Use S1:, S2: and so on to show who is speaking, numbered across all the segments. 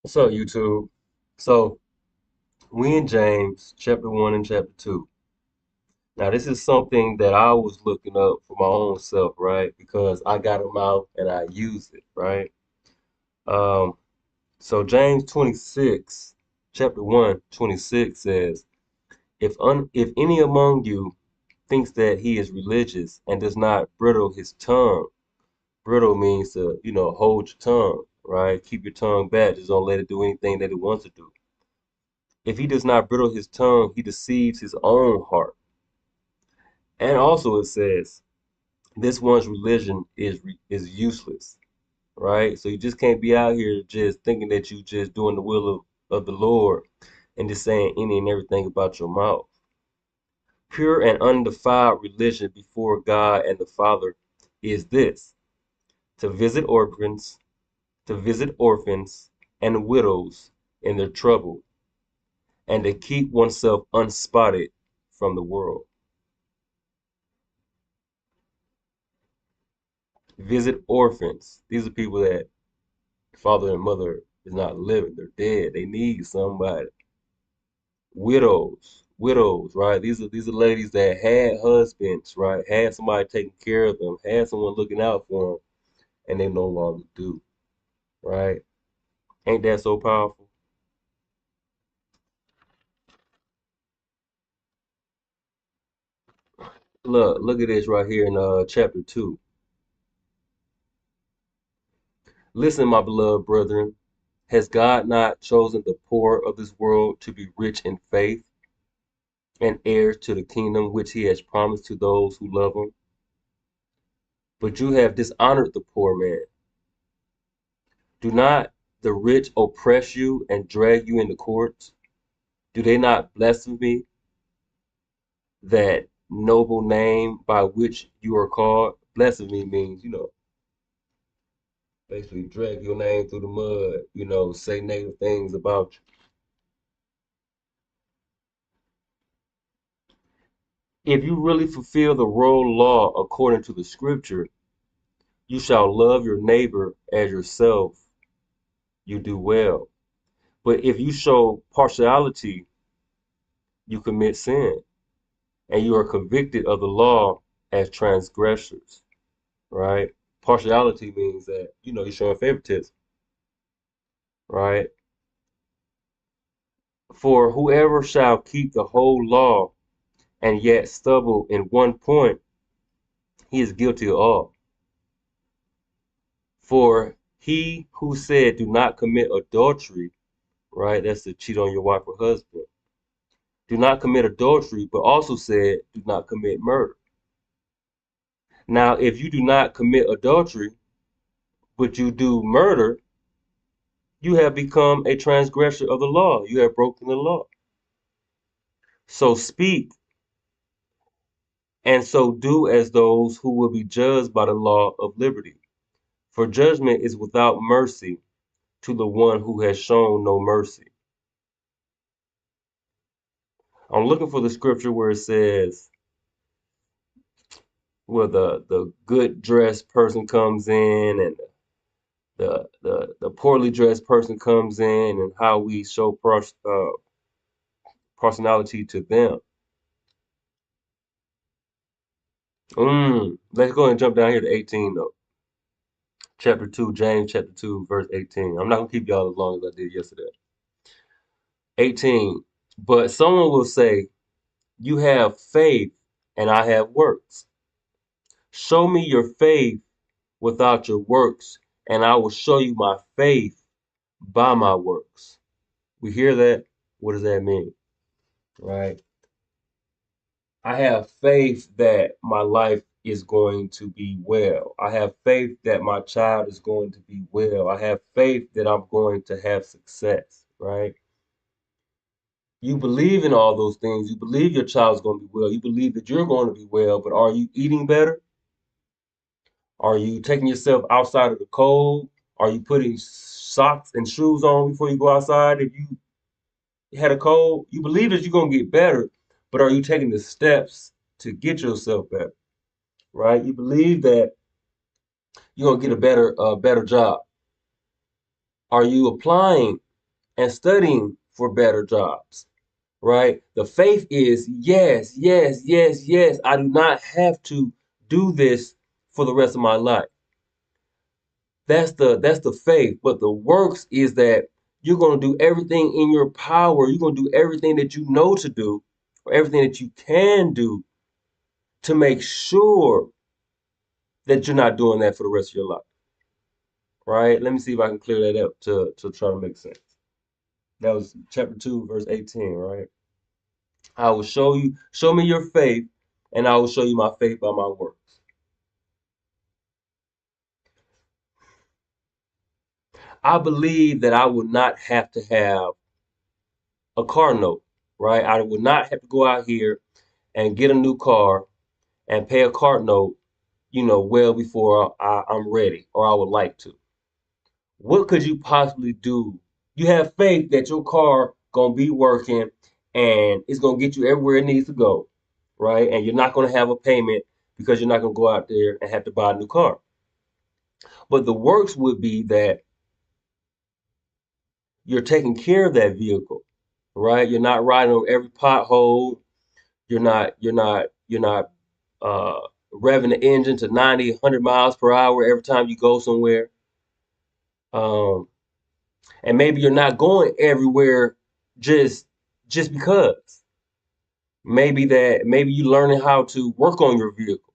S1: What's up, YouTube? So, we in James chapter 1 and chapter 2. Now, this is something that I was looking up for my own self, right? Because I got them out and I use it, right? Um, so James 26, chapter 1, 26 says, if any among you thinks that he is religious and does not bridle his tongue, brittle means to, hold your tongue, right? Keep your tongue back. Just don't let it do anything that it wants to do. If he does not bridle his tongue, he deceives his own heart. And also it says this one's religion is useless, right? So you just can't be out here just thinking that you just doing the will of the Lord and just saying any and everything about your mouth. Pure and undefiled religion before God and the Father is this: to visit orphans and widows in their trouble, and to keep oneself unspotted from the world. Visit orphans. These are people that father and mother is not living. They're dead. They need somebody. Widows, right? These are ladies that had husbands, right? Had somebody taking care of them, had someone looking out for them, and they no longer do, right? Ain't that so powerful? Look at this right here in chapter 2. Listen, my beloved brethren, has God not chosen the poor of this world to be rich in faith and heirs to the kingdom which he has promised to those who love him? But you have dishonored the poor man. Do not the rich oppress you and drag you into courts? Do they not blaspheme that noble name by which you are called? Blasphemy means, basically drag your name through the mud, say negative things about you. If you really fulfill the royal law according to the scripture, you shall love your neighbor as yourself, you do well. But if you show partiality, you commit sin, and you are convicted of the law as transgressors, right? Partiality means that, you're showing favoritism, right? For whoever shall keep the whole law and yet stumble in one point, he is guilty of all. For he who said, do not commit adultery, right? That's to cheat on your wife or husband. Do not commit adultery, but also said, do not commit murder. Now, if you do not commit adultery, but you do murder, you have become a transgressor of the law. You have broken the law. So speak and so do as those who will be judged by the law of liberty. For judgment is without mercy to the one who has shown no mercy. I'm looking for the scripture where it says, where the good dressed person comes in and the poorly dressed person comes in, and how we show personality to them. Let's go and jump down here to 18 though. Chapter 2, James chapter 2, verse 18. I'm not gonna keep y'all as long as I did yesterday. 18. But someone will say, you have faith and I have works. Show me your faith without your works, and I will show you my faith by my works. We hear that? What does that mean? Right? I have faith that my life is going to be well. I have faith that my child is going to be well. I have faith that I'm going to have success, right? You believe in all those things. You believe your child's going to be well. You believe that you're going to be well, but are you eating better? Are you taking yourself outside of the cold? Are you putting socks and shoes on before you go outside if you had a cold? You believe that you're going to get better, but are you taking the steps to get yourself better? Right? You believe that you're gonna get a better job. Are you applying? and studying for better jobs, right? The faith is yes, yes, yes, yes. I do not have to do this for the rest of my life. That's the faith. But the works is that you're going to do everything in your power. You're going to do everything that you know to do, or everything that you can do to make sure that you're not doing that for the rest of your life. Right? Let me see if I can clear that up to try to make sense. That was chapter 2, verse 18, right? I will show me your faith, and I will show you my faith by my works. I believe that I would not have to have a car note, right? I would not have to go out here and get a new car and pay a car note, well before I'm ready or I would like to. What could you possibly do? You have faith that your car gonna be working and it's gonna get you everywhere it needs to go, right? And you're not gonna have a payment because you're not gonna go out there and have to buy a new car. But the works would be that you're taking care of that vehicle, right? You're not riding on every pothole. You're not uh, revving the engine to 90, 100 miles per hour every time you go somewhere. Um, and maybe you're not going everywhere just just because. Maybe you learning how to work on your vehicle,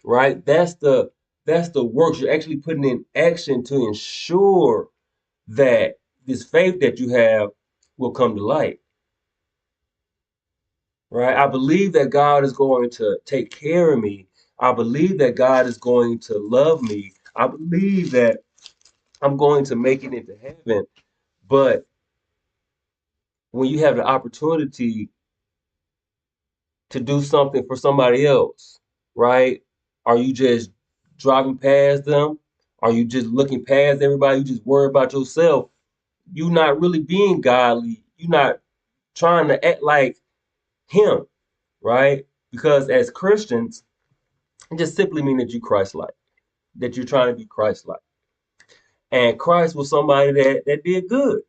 S1: right? That's the works you're actually putting in action to ensure that this faith that you have will come to light, right? I believe that God is going to take care of me. I believe that God is going to love me. I believe that I'm going to make it into heaven. But when you have the opportunity to do something for somebody else, right? Are you just driving past them? Are you just looking past everybody? You just worry about yourself. You're not really being godly. You're not trying to act like him, right? Because as Christians, it just simply means that you Christ-like, that you're trying to be Christ-like. And Christ was somebody that did good.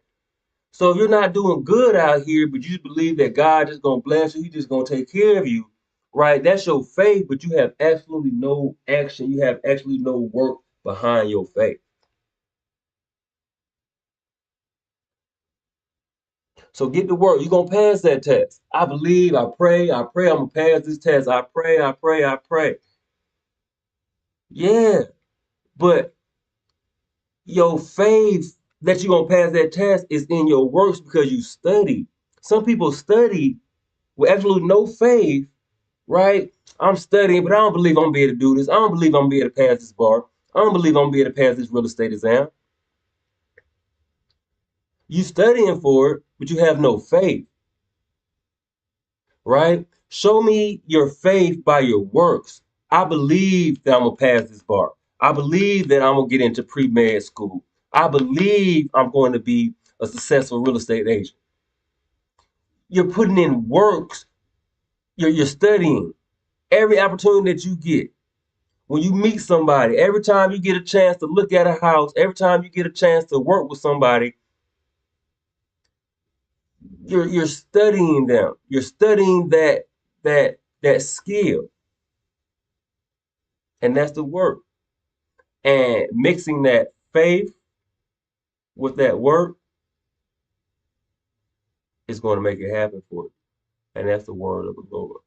S1: So if you're not doing good out here, but you believe that God is gonna bless you, He's just gonna take care of you, right? That's your faith, but you have absolutely no action. You have actually no work behind your faith. So get to work. You're gonna pass that test. I believe, I pray I'm gonna pass this test. I pray, I pray, I pray. Yeah, but your faith that you're gonna pass that test is in your works because you study. Some people study with absolutely no faith, right? I'm studying, but I don't believe I'm gonna be able to do this. I don't believe I'm gonna be able to pass this bar. I don't believe I'm gonna be able to pass this real estate exam. You studying for it, but you have no faith, right? Show me your faith by your works. I believe that I'm gonna pass this bar. I believe that I'm gonna get into pre-med school. I believe I'm going to be a successful real estate agent. You're putting in works. You're studying every opportunity that you get. When you meet somebody, every time you get a chance to look at a house, every time you get a chance to work with somebody, you're studying them. You're studying that skill, and that's the work. And mixing that faith with that work is going to make it happen for you. And that's the word of the Lord.